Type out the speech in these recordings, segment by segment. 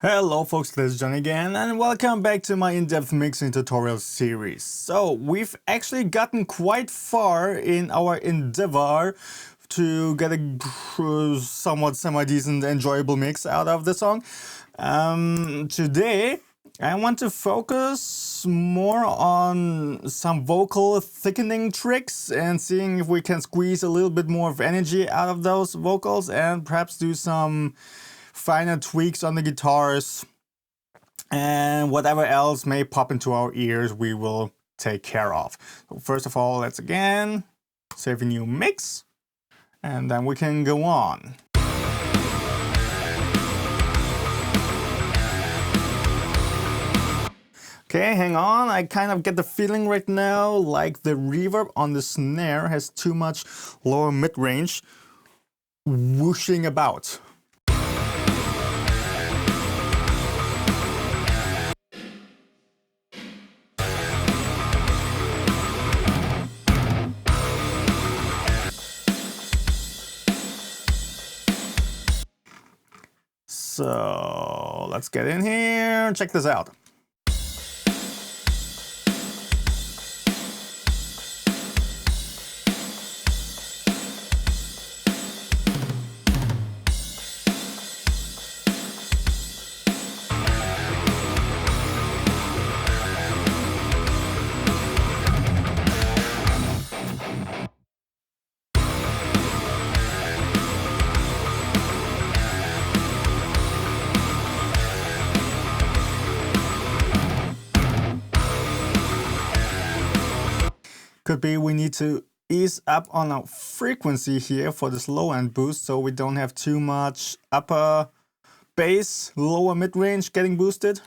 Hello folks, this is John again, and welcome back to my in-depth mixing tutorial series. So, we've actually gotten quite far in our endeavor to get a somewhat semi-decent, enjoyable mix out of the song. Today, I want to focus more on some vocal thickening tricks and seeing if we can squeeze a little bit more of energy out of those vocals and perhaps do some finer tweaks on the guitars, and whatever else may pop into our ears we will take care of. So first of all, let's again save a new mix, and then we can go on. Okay, hang on, I kind of get the feeling right now like the reverb on the snare has too much lower mid-range whooshing about. So let's get in here and check this out. Could be we need to ease up on our frequency here for this low end boost so we don't have too much upper bass, lower mid range getting boosted.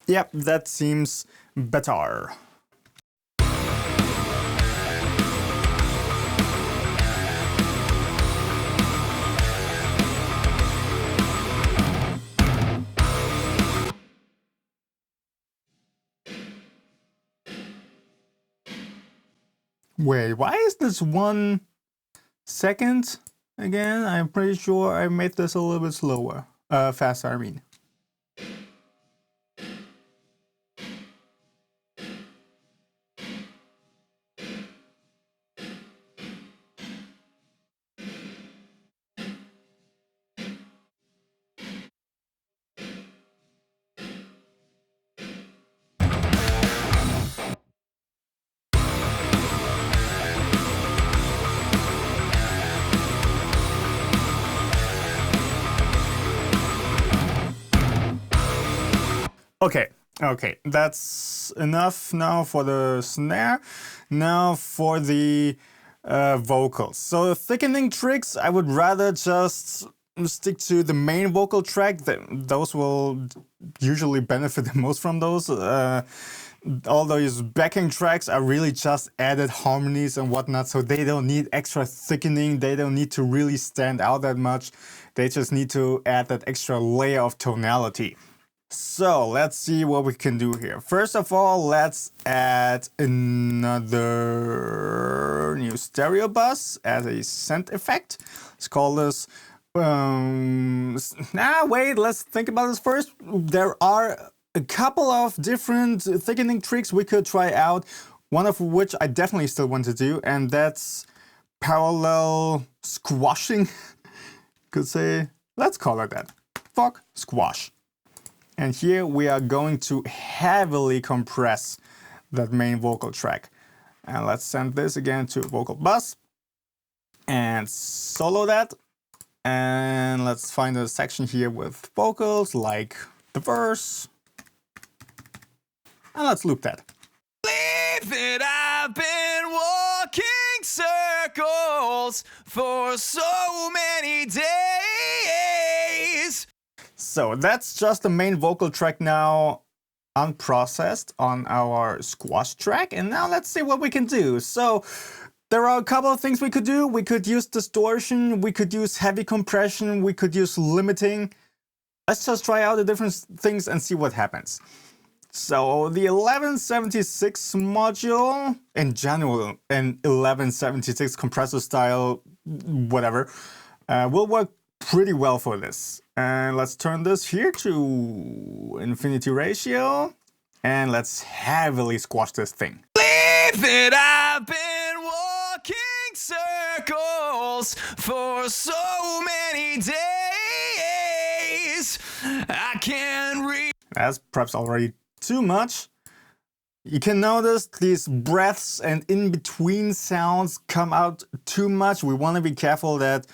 Yep, that seems better. Wait, why is this 1 second again? I'm pretty sure I made this a little bit slower. Faster, I mean. Okay, that's enough now for the snare. Now for the vocals. So thickening tricks, I would rather just stick to the main vocal track. Those will usually benefit the most from those. All those backing tracks are really just added harmonies and whatnot, so they don't need extra thickening. They don't need to really stand out that much. They just need to add that extra layer of tonality. So let's see what we can do here. First of all, let's add another new stereo bus as a scent effect. Let's call this wait, let's think about this first. There are a couple of different thickening tricks we could try out, one of which I definitely still want to do, and that's parallel squashing. Could say, let's call it that. Fuck squash. And here we are going to heavily compress that main vocal track. And let's send this again to vocal bus and solo that. And let's find a section here with vocals like the verse. And let's loop that. Leave it out. circles for so many days. So that's just the main vocal track now unprocessed on our squash track. And now let's see what we can do. So there are a couple of things we could do. We could use distortion, we could use heavy compression, we could use limiting. Let's just try out the different things and see what happens. So the 1176 module, in general, an 1176 compressor style, whatever, will work pretty well for this. And let's turn this here to infinity ratio, and let's heavily squash this thing. Believe that I've been walking circles for so many days. I can't read. That's perhaps already too much. You can notice these breaths and in-between sounds come out too much. We want to be careful that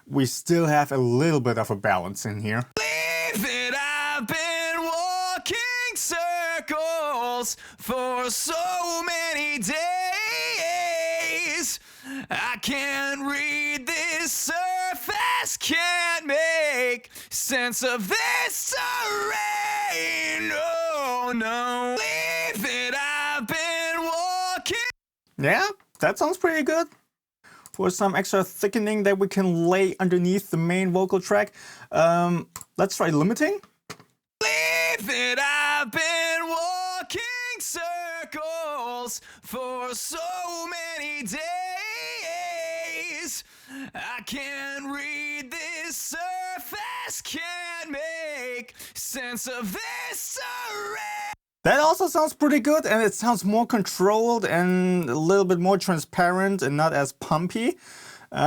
we still have a little bit of a balance in here. Believe that I've been walking circles for so many days. I can't read this surface, can't make sense of this terrain. Oh no. Believe that I've been walking. Yeah, that sounds pretty good. For some extra thickening that we can lay underneath the main vocal track, let's try limiting. Believe that I've been walking circles for so many days. I can't read this surface, can't make sense of this terrain. That also sounds pretty good, and it sounds more controlled and a little bit more transparent and not as pumpy.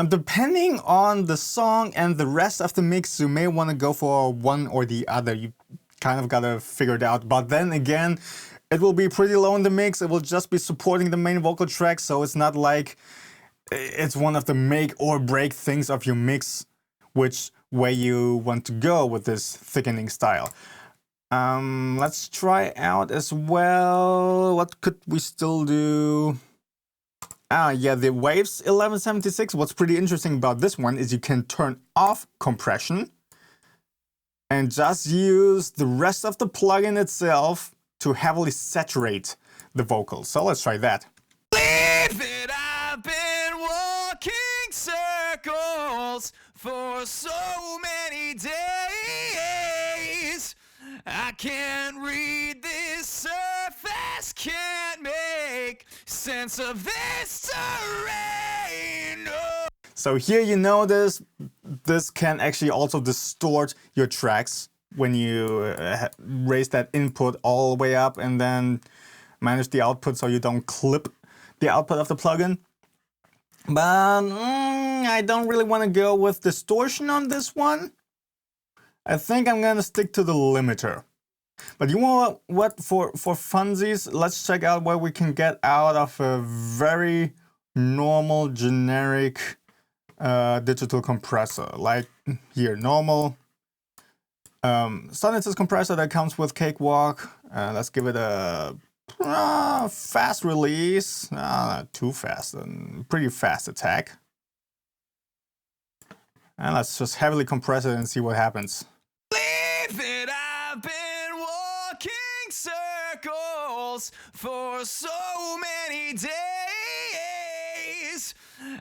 Depending on the song and the rest of the mix, you may want to go for one or the other. You kind of gotta figure it out. But then again, it will be pretty low in the mix. It will just be supporting the main vocal track, so it's not like it's one of the make or break things of your mix, which way you want to go with this thickening style. Let's try out as well. What could we still do? Yeah, the Waves 1176. What's pretty interesting about this one is you can turn off compression and just use the rest of the plugin itself to heavily saturate the vocals. So let's try that. Believe that I've been walking circles for so many days. I can't read this surface, can't make sense of this terrain. Oh. So here you notice this can actually also distort your tracks when you raise that input all the way up and then manage the output so you don't clip the output of the plugin. But I don't really want to go with distortion on this one. I think I'm gonna stick to the limiter. But you know what? For funsies, let's check out what we can get out of a very normal, generic digital compressor. Like here, normal Sonics compressor that comes with Cakewalk. Let's give it a fast release. Not too fast, and pretty fast attack. And let's just heavily compress it and see what happens. Believe that I've been walking circles for so many days.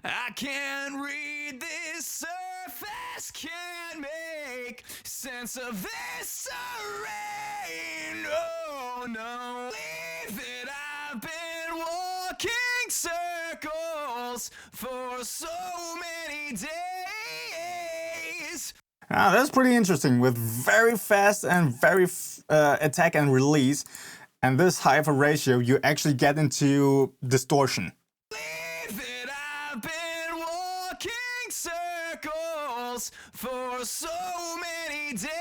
I can't read this surface, can't make sense of this terrain. Oh no. Believe that I've been walking circles for so many days. That's pretty interesting, with very fast and very attack and release. And this high of a ratio, you actually get into distortion. Believe that I've been walking circles for so many days.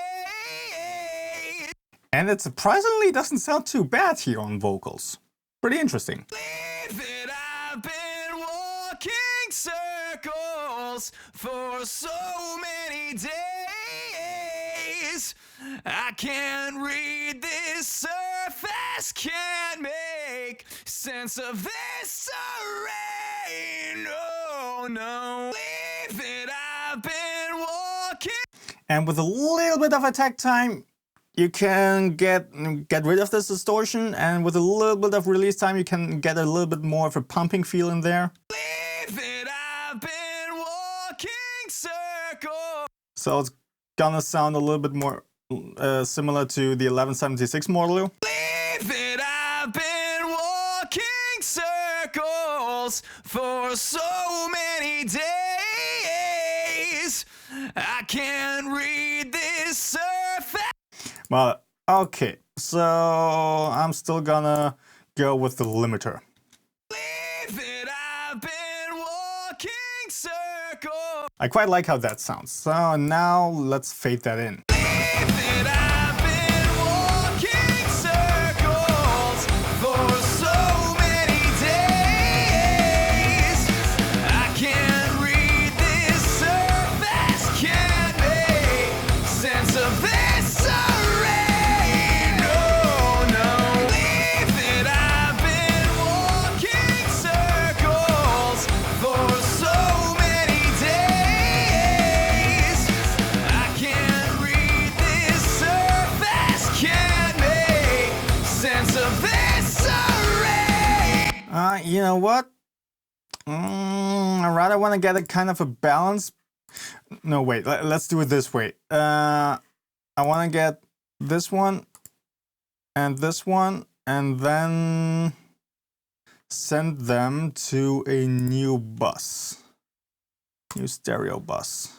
And it surprisingly doesn't sound too bad here on vocals. Pretty interesting. Believe that I've been walking circles for so many days. I can't read this surface, can't make sense of this terrain. Oh no. Believe that I've been walking. And with a little bit of attack time, you can get rid of this distortion, and with a little bit of release time, you can get a little bit more of a pumping feel in there. Believe that I've been walking circles. So it's gonna sound a little bit more similar to the 1176 model. Believe that I've been walking circles for so many days. I can't read this surface. Well, okay, so I'm still gonna go with the limiter. Believe that I've been walking circles. I quite like how that sounds. So now let's fade that in. Believe that I've been walking circles for so many days. I can't read this surface, can't make sense of this array. No, no. Believe that I've been walking circles for so many days. I can't read this surface, can't make sense of this array. You know what? I rather want to get a kind of a balance. No, wait, let's do it this way. I want to get this one, and then send them to a new bus. New stereo bus.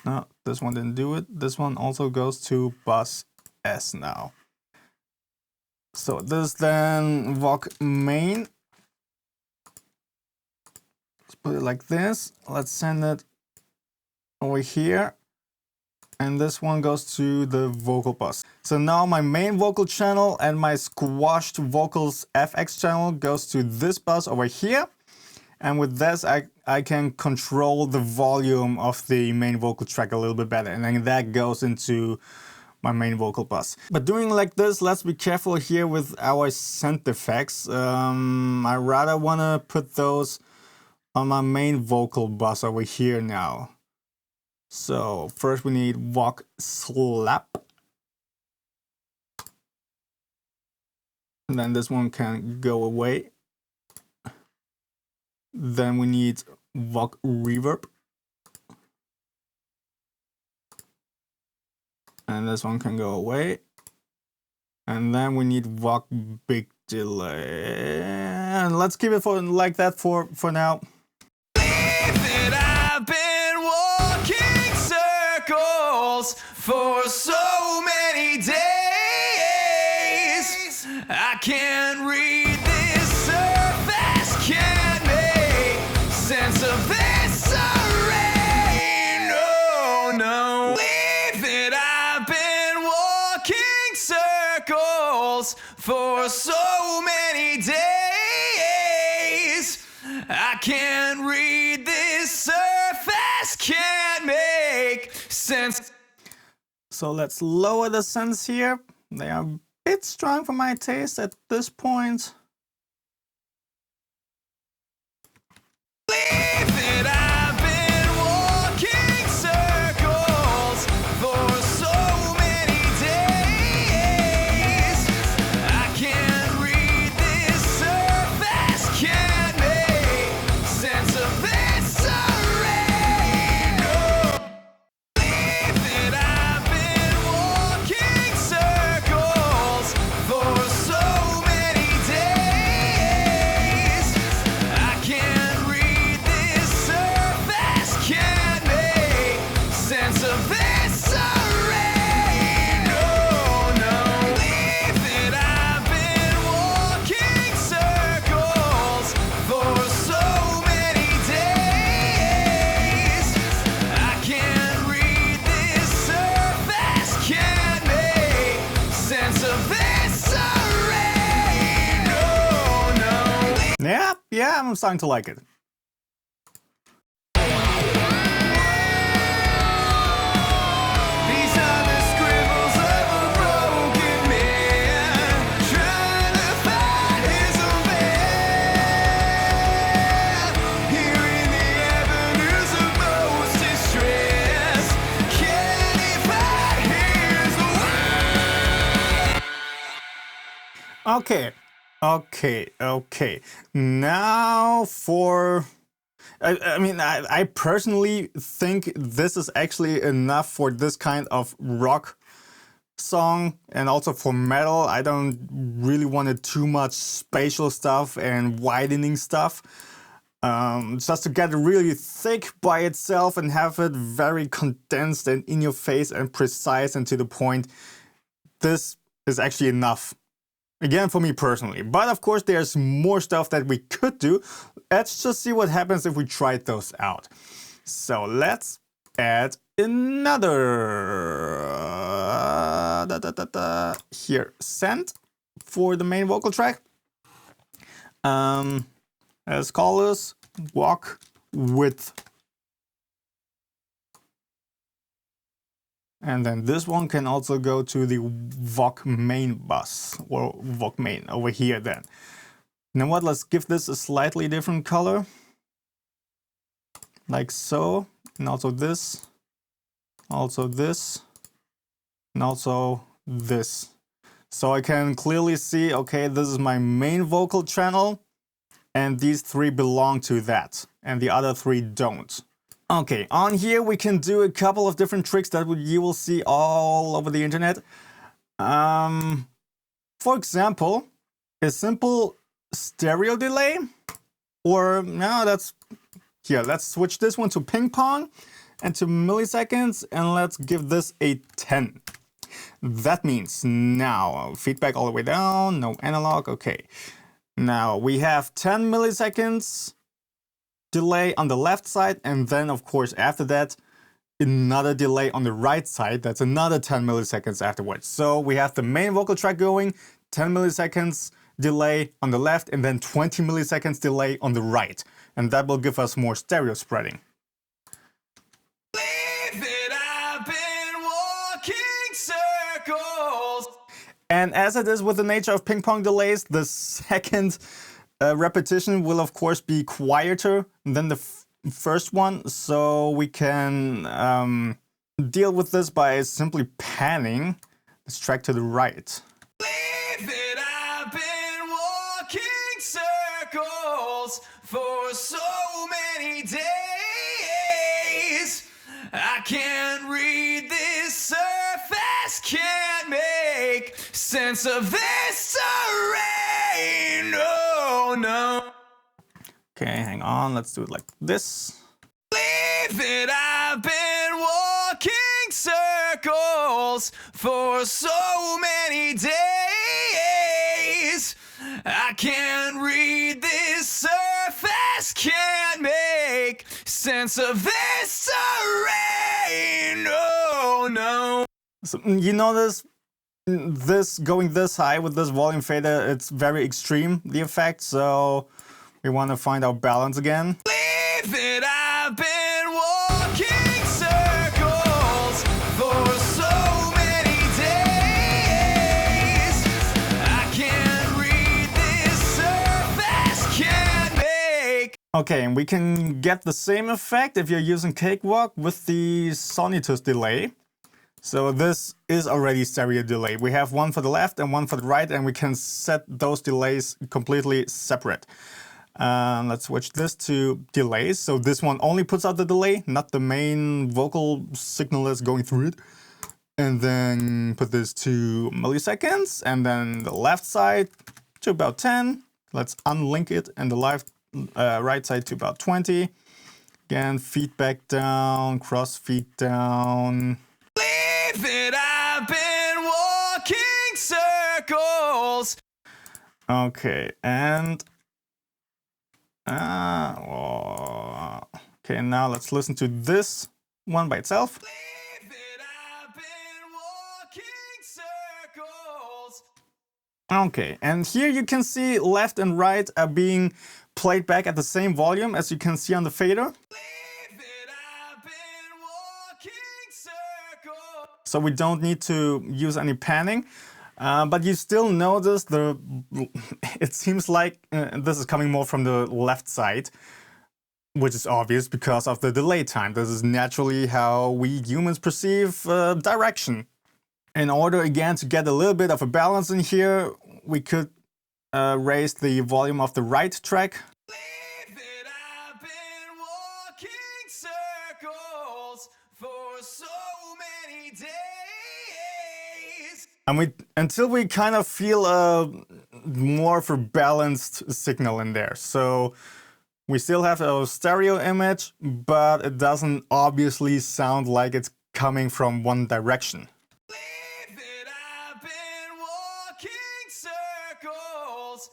No, this one didn't do it. This one also goes to bus S now. So this then VOC main. Let's put it like this. Let's send it over here. And this one goes to the vocal bus. So now my main vocal channel and my squashed vocals FX channel goes to this bus over here. And with this, I can control the volume of the main vocal track a little bit better. And then that goes into my main vocal bus. But doing like this, let's be careful here with our synth effects. I rather want to put those on my main vocal bus over here now. So first we need VOC slap. And then this one can go away. Then we need VOC reverb. And this one can go away. And then we need VOC big delay. And let's keep it for like that for now. Believe that I've been walking circles for so many days. I can't read this surface, can't make sense of this array. No, no. Believe that I've been walking circles for so many days. I can't read this surface, can't make sense. So let's lower the synths here. They are a bit strong for my taste at this point. Believe that I've been walking circles for so many days. I can't read this surface, can't make sense of this array. No. Believe that I've been walking circles for so many days. I can't read this surface, can't make sense of this array. No, no. Believe that I've been walking circles for so many days. I can't read this surface, can't make sense of this array. No, no. Yeah, I'm starting to like it. These are the scribbles of a broken man trying to find his own bed. Okay, okay. Now for... I personally think this is actually enough for this kind of rock song, and also for metal. I don't really want too much spatial stuff and widening stuff. Just to get it really thick by itself and have it very condensed and in your face and precise and to the point. This is actually enough. Again, for me personally. But of course, there's more stuff that we could do. Let's just see what happens if we try those out. So let's add another here, send for the main vocal track. Let's call this walk width. And then this one can also go to the Voc main bus, or Voc main over here then. You know what, let's give this a slightly different color. Like so, and also this, and also this. So I can clearly see, okay, this is my main vocal channel, and these three belong to that, and the other three don't. Okay, on here we can do a couple of different tricks that you will see all over the internet. For example, a simple stereo delay, or no, let's switch this one to ping pong and to milliseconds, and let's give this a 10. That means now feedback all the way down, no analog, okay. Now we have 10 milliseconds delay on the left side, and then of course after that another delay on the right side. That's another 10 milliseconds afterwards. So we have the main vocal track going, 10 milliseconds delay on the left, and then 20 milliseconds delay on the right, and that will give us more stereo spreading. I've been walking circles. And as it is with the nature of ping pong delays, the second repetition will of course be quieter than the first one, so we can deal with this by simply panning this track to the right. I've been walking circles for so many days. I can't read this surface, can't make sense of this terrain. No, no. Okay, hang on, let's do it like this. I've been walking circles for so many days. I can't read this surface, can't make sense of this terrain. No, no. So, you notice this going this high with this volume fader, it's very extreme, the effect, so we want to find our balance again. I've been walking circles for so many days. I can't read this surface, can't make. Okay, and we can get the same effect if you're using Cakewalk with the Sonitus delay. So this is already stereo delay. We have one for the left and one for the right, and we can set those delays completely separate. Let's switch this to delays. So this one only puts out the delay, not the main vocal signal that's going through it. And then put this to milliseconds, and then the left side to about 10. Let's unlink it, and the right side to about 20. Again, feedback down, cross feed down. I've been walking circles. Okay, and okay, now let's listen to this one by itself. I've been walking circles. Okay, and here you can see left and right are being played back at the same volume as you can see on the fader. I've been walking circles. So we don't need to use any panning. But you still notice it seems like this is coming more from the left side, which is obvious because of the delay time. This is naturally how we humans perceive direction. In order again to get a little bit of a balance in here, we could raise the volume of the right track. Believe that I've been walking circles for so many days. And until we kind of feel more of a balanced signal in there. So we still have a stereo image, but it doesn't obviously sound like it's coming from one direction. Believe that I've been walking circles.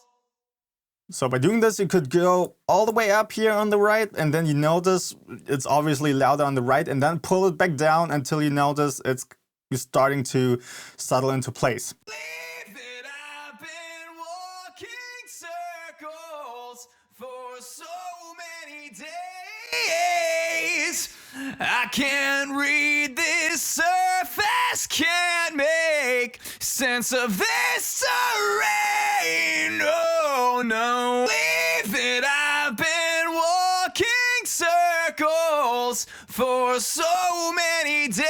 So by doing this, you could go all the way up here on the right, and then you notice it's obviously louder on the right, and then pull it back down until you notice it's starting to settle into place. Believe that I've been walking circles for so many days. I can't read this surface, can't make sense of this terrain. No, no. Believe that I've been walking circles for so many days.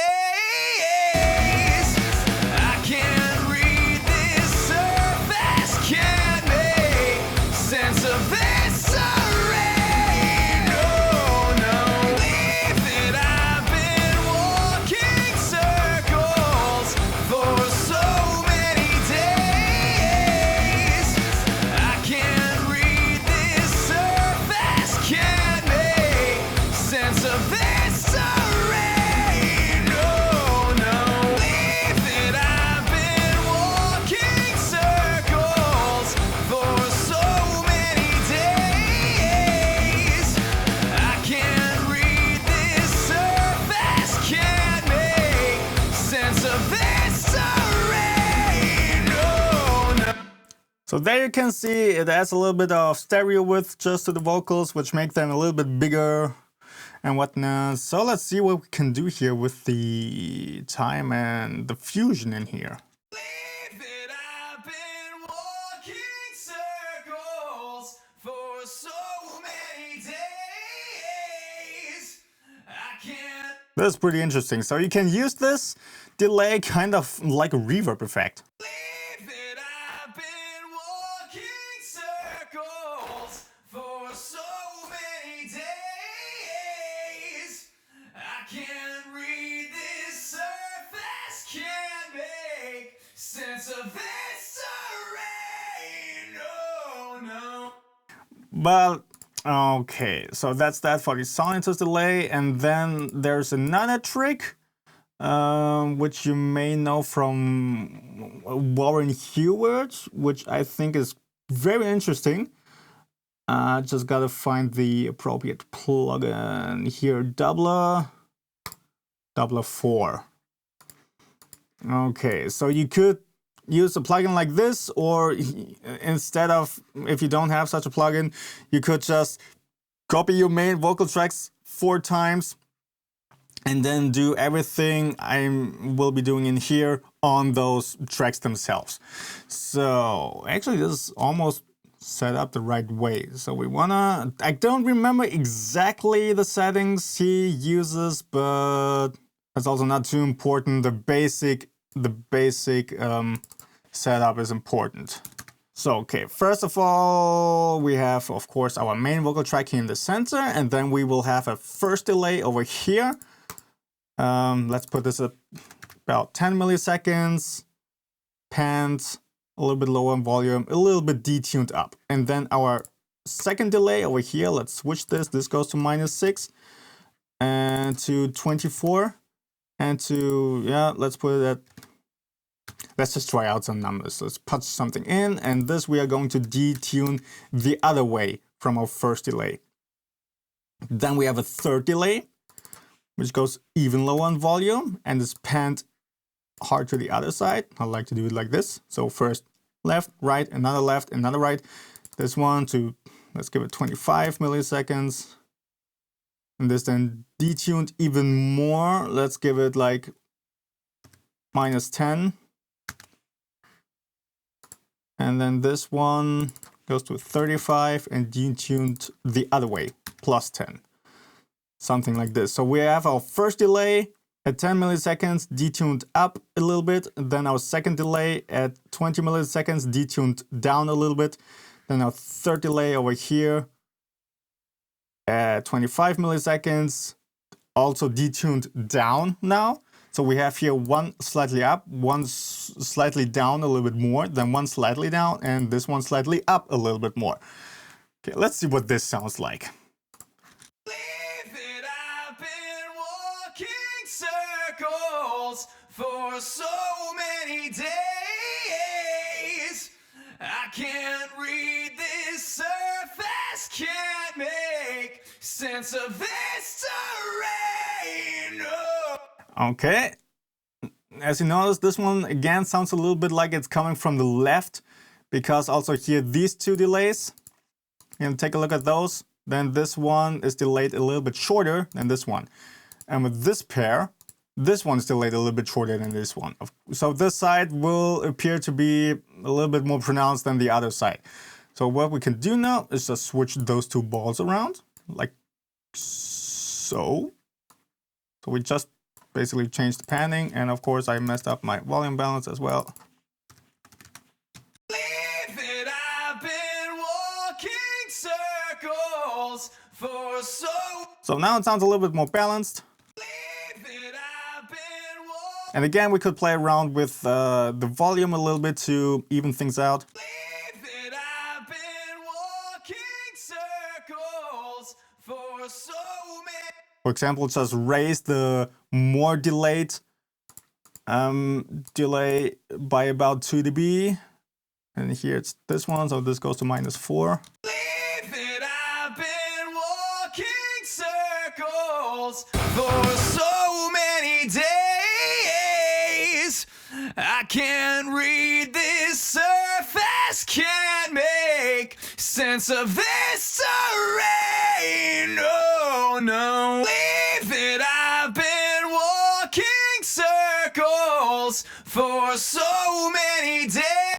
I can't read this surface, can't make sense of this terrain. No, no. Believe that I've been walking circles for so many days. I can't read this surface, can't make sense of this terrain. No, no. Believe that I've been walking circles for so many days. I can't read this surface, can't make sense of this terrain. No, no. So there you can see it adds a little bit of stereo width just to the vocals, which make them a little bit bigger and whatnot. So let's see what we can do here with the time and the fusion in here. Believe that I've been walking circles for so many days. I can't. This is pretty interesting. So you can use this delay kind of like a reverb effect. Believe that I've been walking circles for so many days. I can't read this surface, can't make sense of this terrain. No, no. But okay, so that's that for the Sonitus delay. And then there's another trick, which you may know from Warren Hewart, which I think is very interesting. Just gotta find the appropriate plugin here. Doubler 4. Okay, so you could use a plugin like this, or instead of, if you don't have such a plugin, you could just copy your main vocal tracks 4 times and then do everything I will be doing in here on those tracks themselves. So actually this is almost set up the right way. So we wanna, I don't remember exactly the settings he uses, but that's also not too important. The basic setup is important. So, okay, first of all, we have, of course, our main vocal track here in the center, and then we will have a first delay over here. Let's put this at about 10 milliseconds, panned, a little bit lower in volume, a little bit detuned up. And then our second delay over here, let's switch this. This goes to -6 and to 24 and to, yeah, let's put it at, let's just try out some numbers. Let's punch something in, and this we are going to detune the other way from our first delay. Then we have a third delay, which goes even lower in volume and is panned hard to the other side. I like to do it like this. So first left, right, another right. This one to, let's give it 25 milliseconds. And this then detuned even more. Let's give it like -10. And then this one goes to 35 and detuned the other way, +10. Something like this. So we have our first delay, At 10 milliseconds, detuned up a little bit. Then our second delay at 20 milliseconds, detuned down a little bit. Then our third delay over here at 25 milliseconds, also detuned down now. So we have here one slightly up, one slightly down a little bit more, then one slightly down, and this one slightly up a little bit more. Okay, let's see what this sounds like. I've been walking circles for so many days. I can't read this surface, can't make sense of this terrain. No. Okay, as you notice, this one again sounds a little bit like it's coming from the left, because also here these two delays, you can take a look at those. Then this one is delayed a little bit shorter than this one. And with this pair, this one is delayed a little bit shorter than this one. So this side will appear to be a little bit more pronounced than the other side. So what we can do now is just switch those two balls around, like so. So we just basically changed the panning, and of course I messed up my volume balance as well. So now it sounds a little bit more balanced. And again, we could play around with the volume a little bit to even things out. For example, just raise the more delayed delay by about 2 dB. And here it's this one, so this goes to -4. For so many days, I can't read this surface, can't make sense of this terrain. No, no, leave it. I've been walking circles for so many days.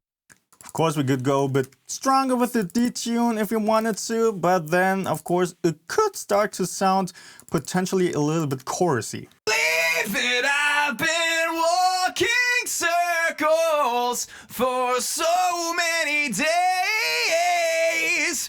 Of course, we could go a bit stronger with the detune if we wanted to, but then, of course, it could start to sound potentially a little bit chorusy. Leave it, I've been walking circles for so many days.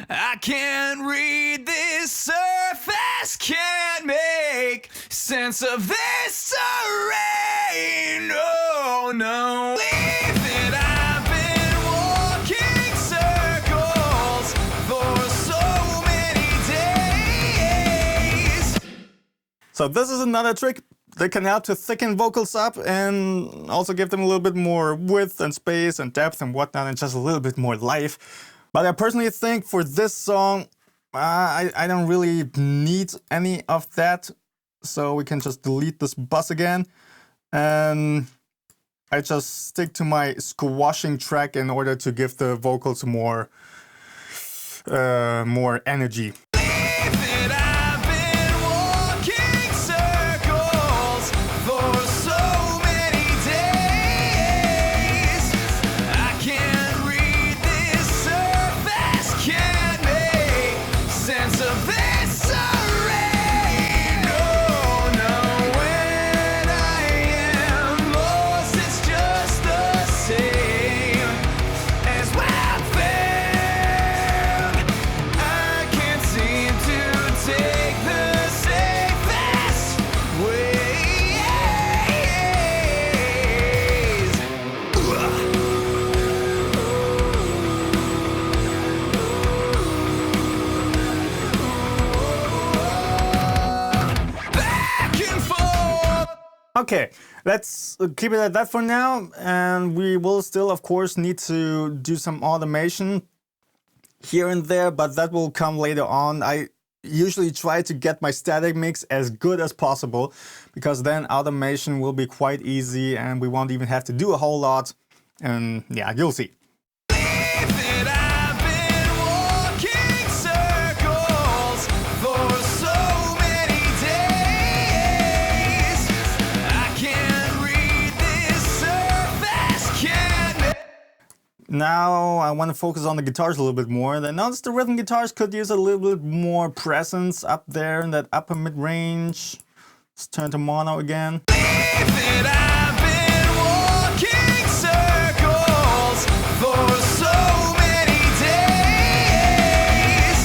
I can't read this surface, can't make sense of this terrain. No, no, leave it, I've been walking circles for so many days. So this is another trick that can help to thicken vocals up and also give them a little bit more width and space and depth and whatnot, and just a little bit more life. But I personally think for this song, I don't really need any of that. So we can just delete this bus again. And I just stick to my squashing track in order to give the vocals more energy. Okay, let's keep it at that for now, and we will still, of course, need to do some automation here and there, but that will come later on. I usually try to get my static mix as good as possible, because then automation will be quite easy and we won't even have to do a whole lot, and yeah, you'll see. Now I want to focus on the guitars a little bit more. I noticed the rhythm guitars could use a little bit more presence up there in that upper mid-range. Let's turn to mono again. That I've been walking circles for so many days.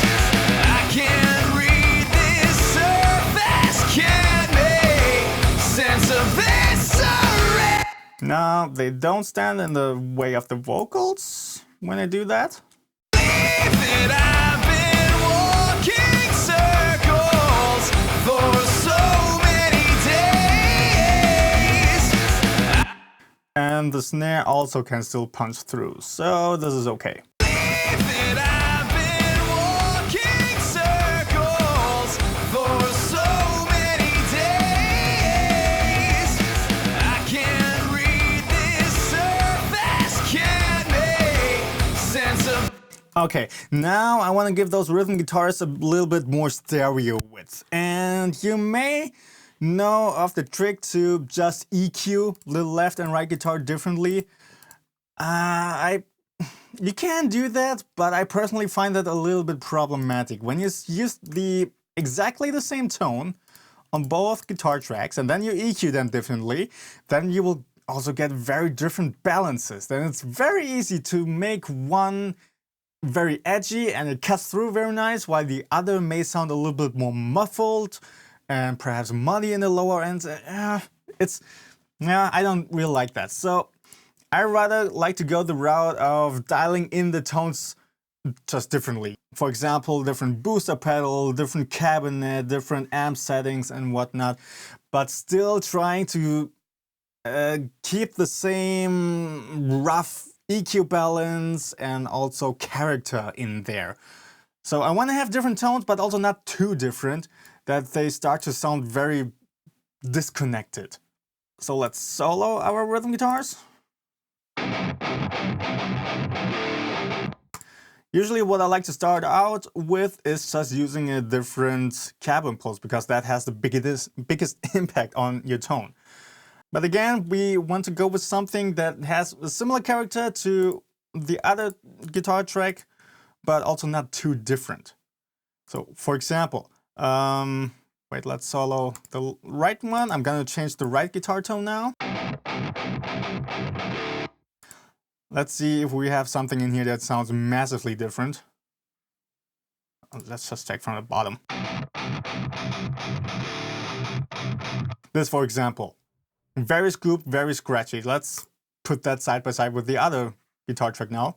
I can't read this surface, can't make sense of this array. Now, they don't stand in the way of the vocals when I do that. That I've been walking circles for so many days. And the snare also can still punch through, so this is okay. That I've been walking circles for so many days. I can't read this surface, can't make sense of. Okay, now I want to give those rhythm guitars a little bit more stereo width. And you may know of the trick to just EQ the left and right guitar differently. You can do that, but I personally find that a little bit problematic. When you use exactly the same tone on both guitar tracks and then you EQ them differently, then you will also get very different balances. Then it's very easy to make one very edgy and it cuts through very nice, while the other may sound a little bit more muffled and perhaps muddy in the lower ends. I don't really like that. So I rather like to go the route of dialing in the tones just differently. For example, different booster pedal, different cabinet, different amp settings and whatnot, but still trying to keep the same rough EQ balance and also character in there. So I want to have different tones, but also not too different that they start to sound very disconnected. So let's solo our rhythm guitars. Usually what I like to start out with is just using a different cab impulse, because that has the biggest impact on your tone. But again, we want to go with something that has a similar character to the other guitar track, but also not too different. So for example, let's solo the right one. I'm gonna change the right guitar tone now. Let's see if we have something in here that sounds massively different. Let's just check from the bottom. This, for example. Very scooped, very scratchy. Let's put that side by side with the other guitar track now.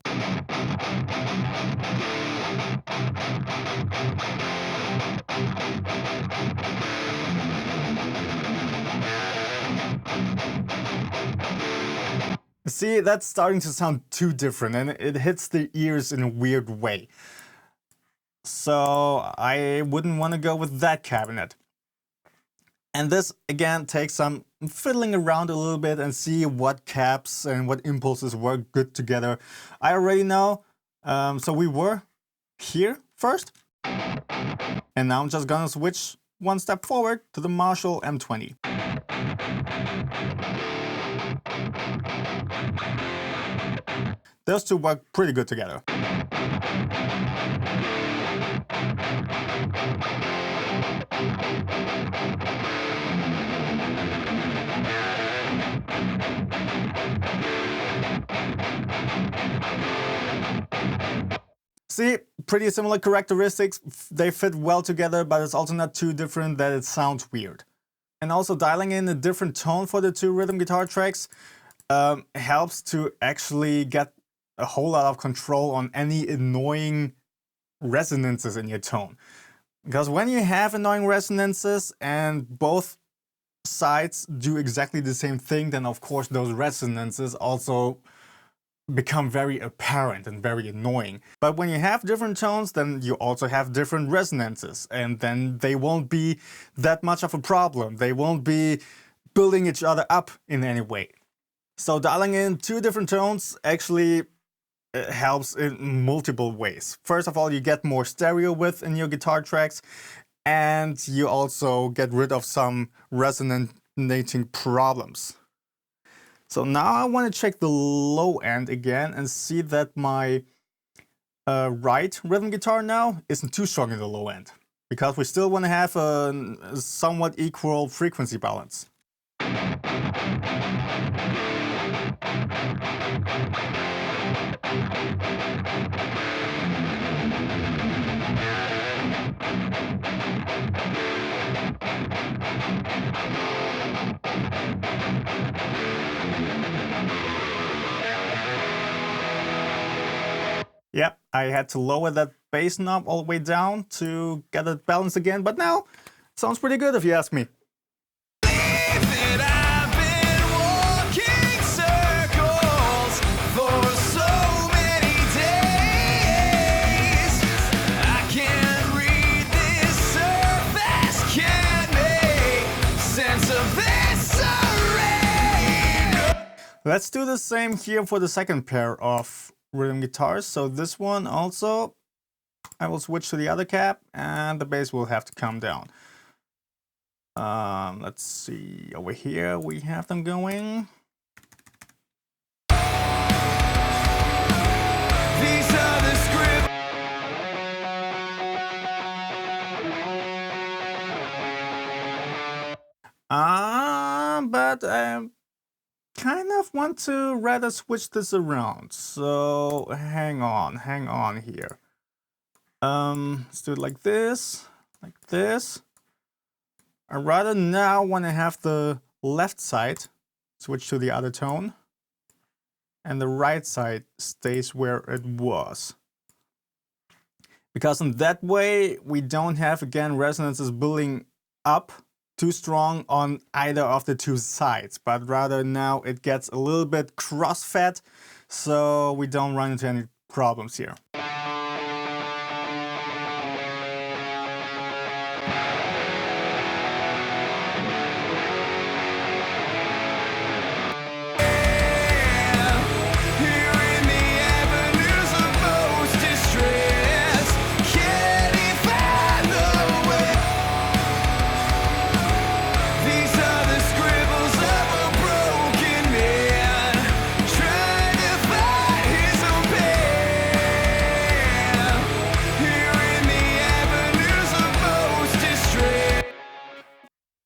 See, that's starting to sound too different and it hits the ears in a weird way. So I wouldn't want to go with that cabinet. And this, again, takes some fiddling around a little bit and see what cabs and what impulses work good together. I already know. So we were here first. And now I'm just gonna switch one step forward to the Marshall M20. Those two work pretty good together. See, pretty similar characteristics. They fit well together, but it's also not too different that it sounds weird. And also dialing in a different tone for the two rhythm guitar tracks helps to actually get a whole lot of control on any annoying resonances in your tone. Because when you have annoying resonances and both sides do exactly the same thing, then of course those resonances also become very apparent and very annoying. But when you have different tones, then you also have different resonances, and then they won't be that much of a problem. They won't be building each other up in any way. So dialing in two different tones actually helps in multiple ways. First of all, you get more stereo width in your guitar tracks, and you also get rid of some resonating problems. So now I want to check the low end again and see that my right rhythm guitar now isn't too strong in the low end. because we still want to have a somewhat equal frequency balance. Yep, I had to lower that bass knob all the way down to get it balanced again, but now it sounds pretty good if you ask me. Let's do the same here for the second pair of rhythm guitars. So this one also, I will switch to the other cap and the bass will have to come down. Let's see, over here we have them going. These are the scripts. But I kind of want to rather switch this around. So hang on here. Let's do it like this, like this. I rather now want to have the left side switch to the other tone and the right side stays where it was. Because in that way we don't have again resonances building up too strong on either of the two sides, but rather now it gets a little bit cross-fed so we don't run into any problems here.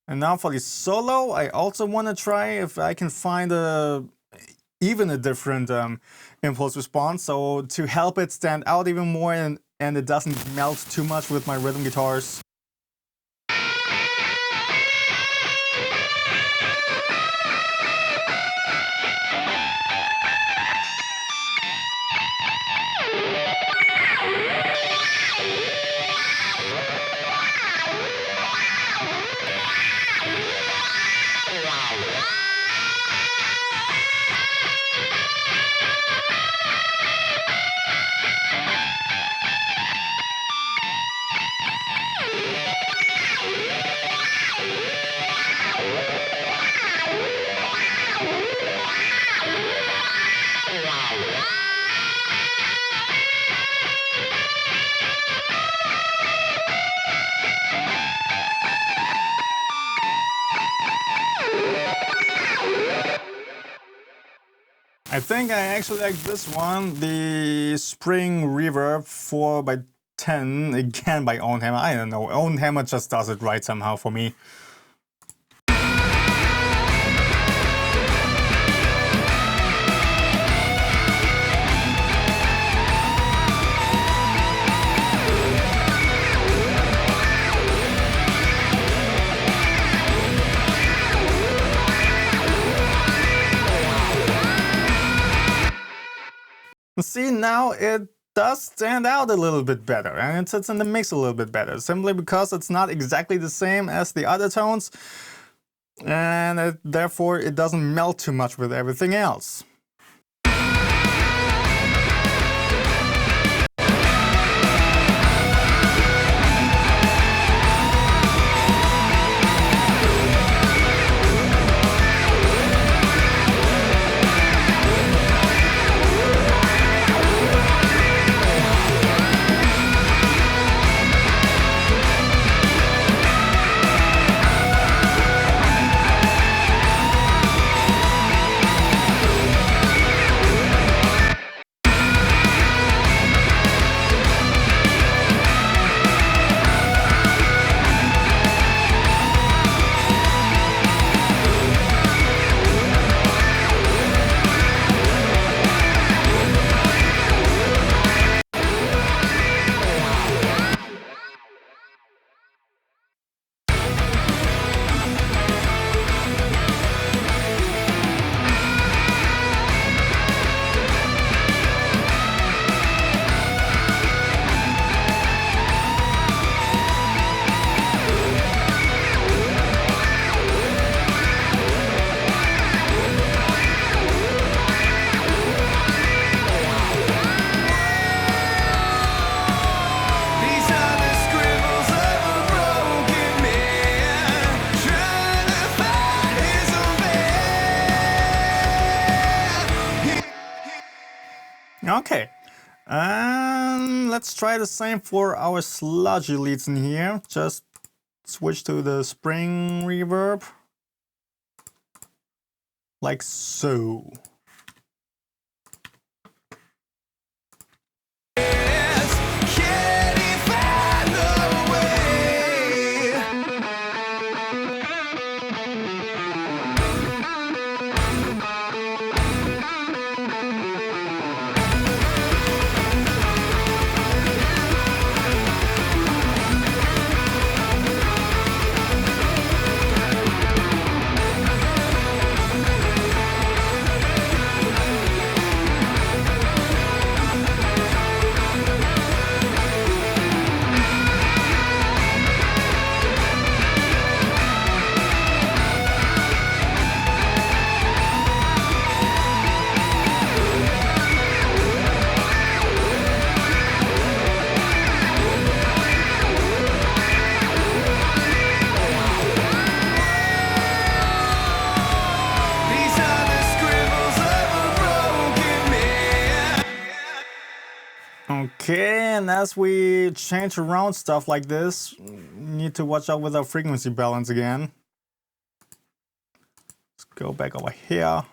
And now for the solo, I also want to try if I can find even a different impulse response, so to help it stand out even more and it doesn't melt too much with my rhythm guitars. I think I actually like this one, the Spring Reverb 4x10, again by Own Hammer. I don't know, Own Hammer just does it right somehow for me. See, now it does stand out a little bit better and it sits in the mix a little bit better, simply because it's not exactly the same as the other tones and therefore it doesn't melt too much with everything else. let's try the same for our sludgy leads in here. Just switch to the spring reverb. Like so. Okay, and as we change around stuff like this, we need to watch out with our frequency balance again. Let's go back over here.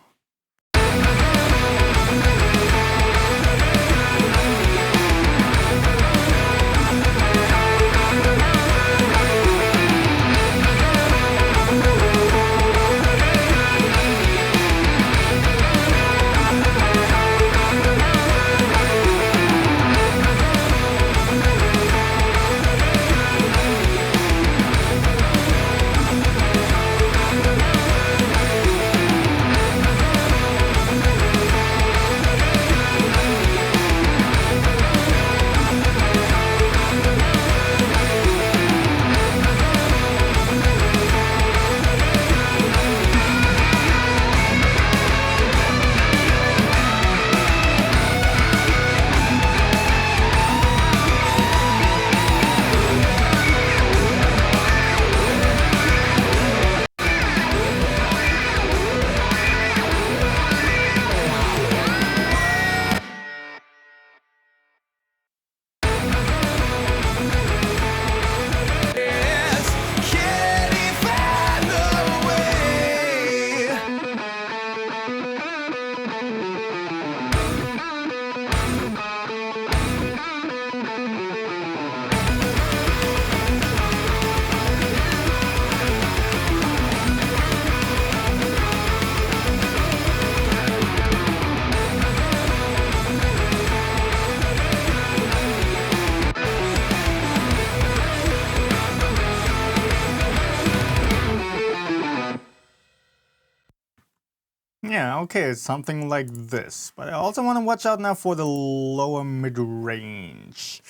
Yeah, okay, something like this. But I also want to watch out now for the lower mid-range.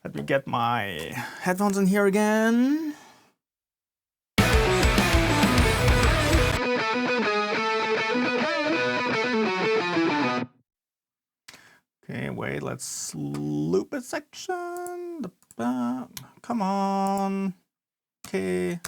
Let me get my headphones in here again. Okay, wait, let's loop a section. Come on. Okay.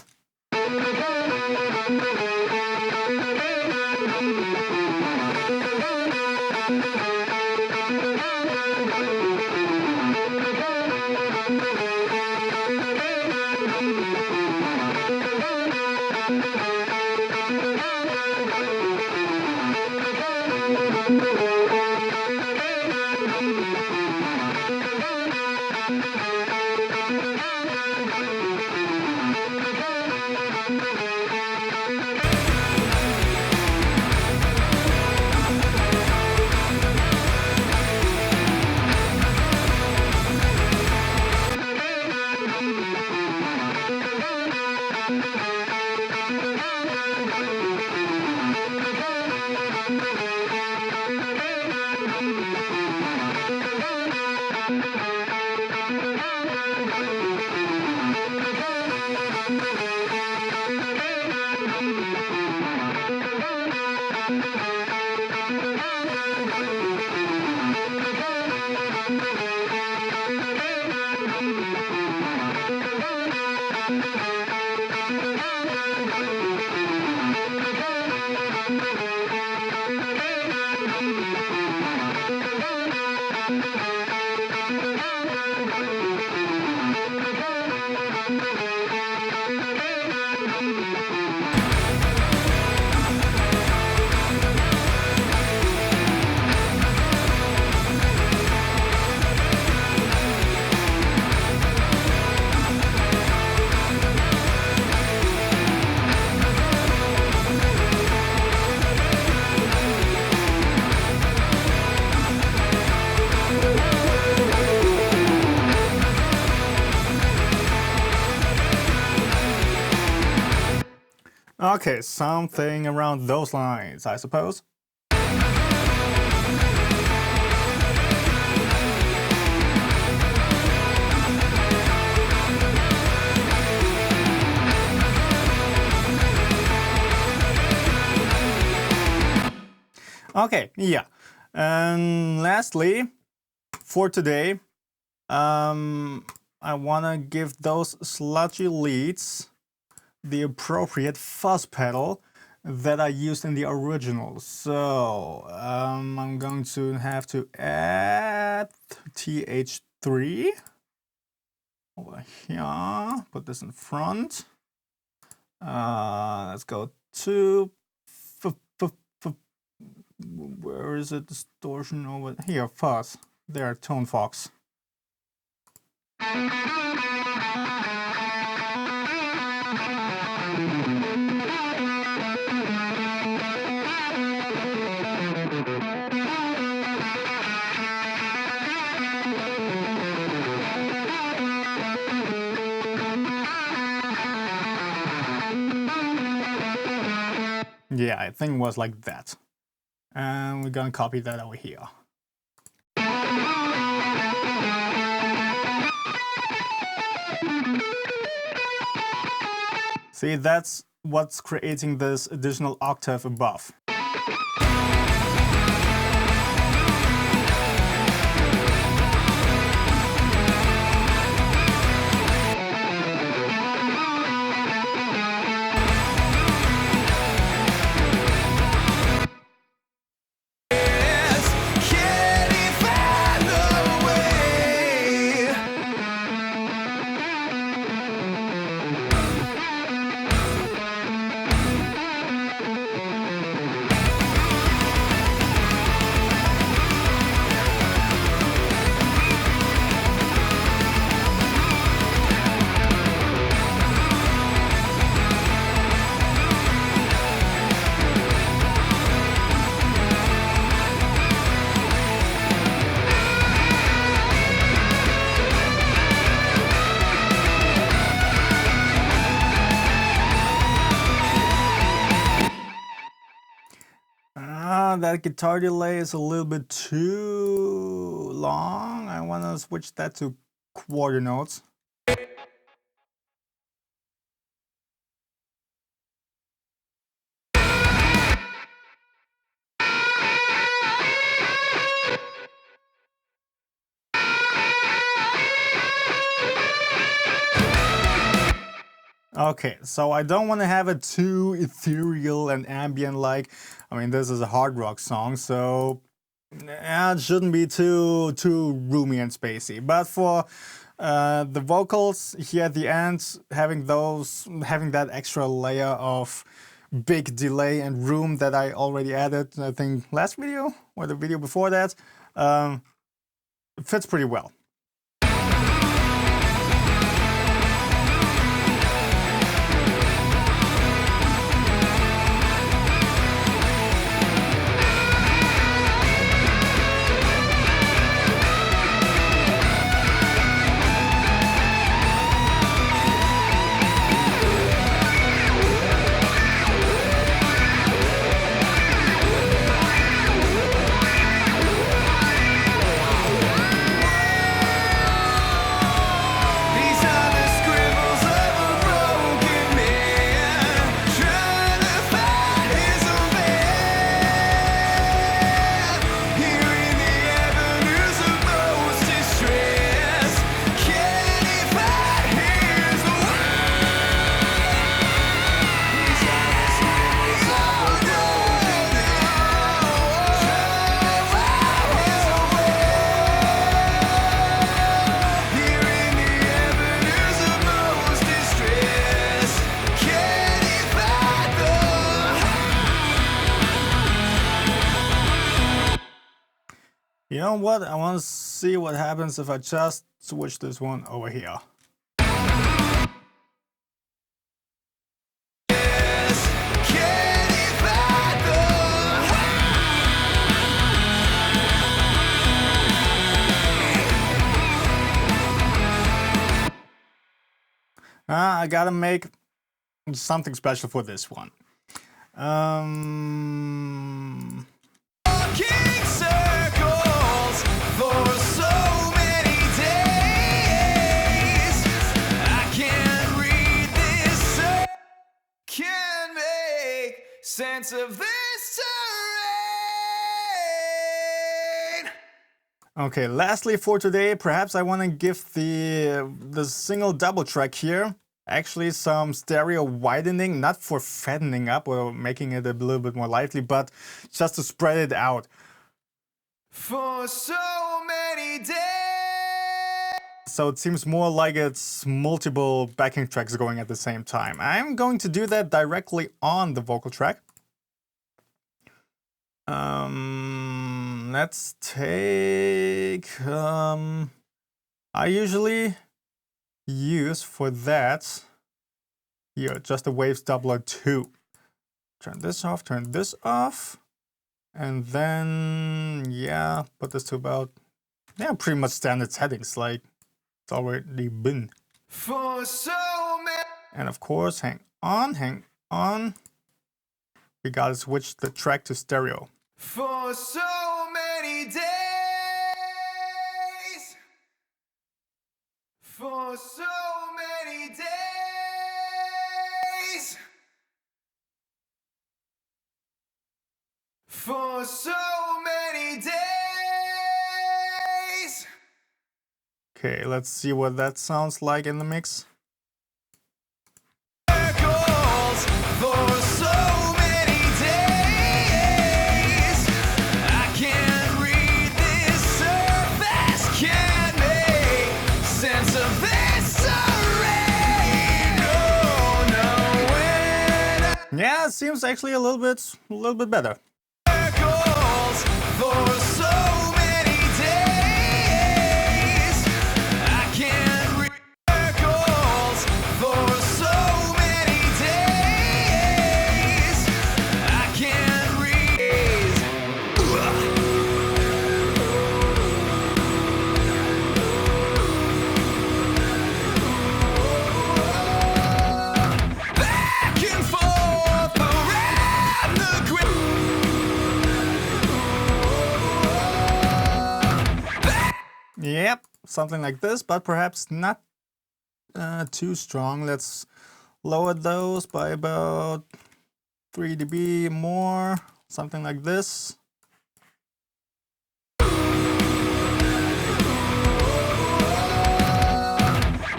Okay, something around those lines, I suppose. Okay, yeah. And lastly, for today, I wanna give those sludgy leads the appropriate fuzz pedal that I used in the original. So I'm going to have to add TH3 over here. Put this in front. Let's go to where is it? Distortion over here. Fuzz. There, Tone Fox. Yeah, I think it was like that. And we're gonna copy that over here. See, that's what's creating this additional octave above. That guitar delay is a little bit too long. I want to switch that to quarter notes. Okay, so I don't want to have it too ethereal and ambient-like. I mean, this is a hard rock song, so it shouldn't be too roomy and spacey. But for the vocals here at the end, having that extra layer of big delay and room that I already added, I think last video or the video before that, it fits pretty well. You know what? I want to see what happens if I just switch this one over here. I gotta make something special for this one. Walking circles for so many days. I can't read this. Can't make sense of this terrain. Okay, lastly for today, perhaps I want to give the single double track here actually some stereo widening, not for fattening up or making it a little bit more lively, but just to spread it out. For so many days. So it seems more like it's multiple backing tracks going at the same time. I'm going to do that directly on the vocal track. Let's take... I usually use for that here just a waves doubler 2. Turn this off, and then yeah, put this to about pretty much standard settings like it's already been. For so many. And of course, hang on, we gotta switch the track to stereo. For so many days. For so many days. For so many days. Okay, let's see what that sounds like in the mix. Circles for so many days. I can't read this surface, can't make sense of this terrain. No, when Yeah, it seems actually a little bit better. circles for so many days. I can't read circles for so many days. I can't read. Back and forth around the grid. Yep, something like this, but perhaps not too strong. Let's lower those by about 3 dB more, something like this.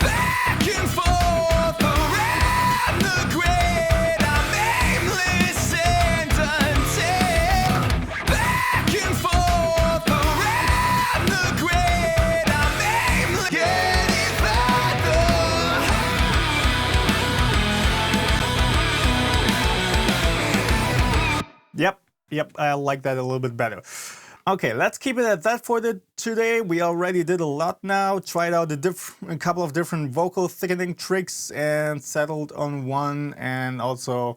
Back and forth around the grid. I'm aimless and untamed. Back and forth around the grid. I'm aimless. Getting farther. Yep, I like that a little bit better. Okay, let's keep it at that for today. We already did a lot now, tried out a couple of different vocal thickening tricks and settled on one, and also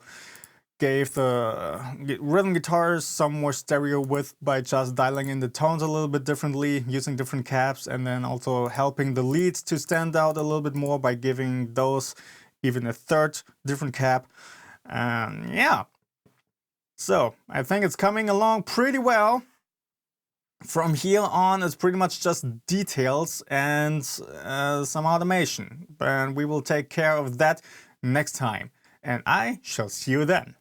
gave the rhythm guitars some more stereo width by just dialing in the tones a little bit differently, using different caps, and then also helping the leads to stand out a little bit more by giving those even a third different cap. Yeah. So, I think it's coming along pretty well. From here on, it's pretty much just details and some automation. And we will take care of that next time. And I shall see you then.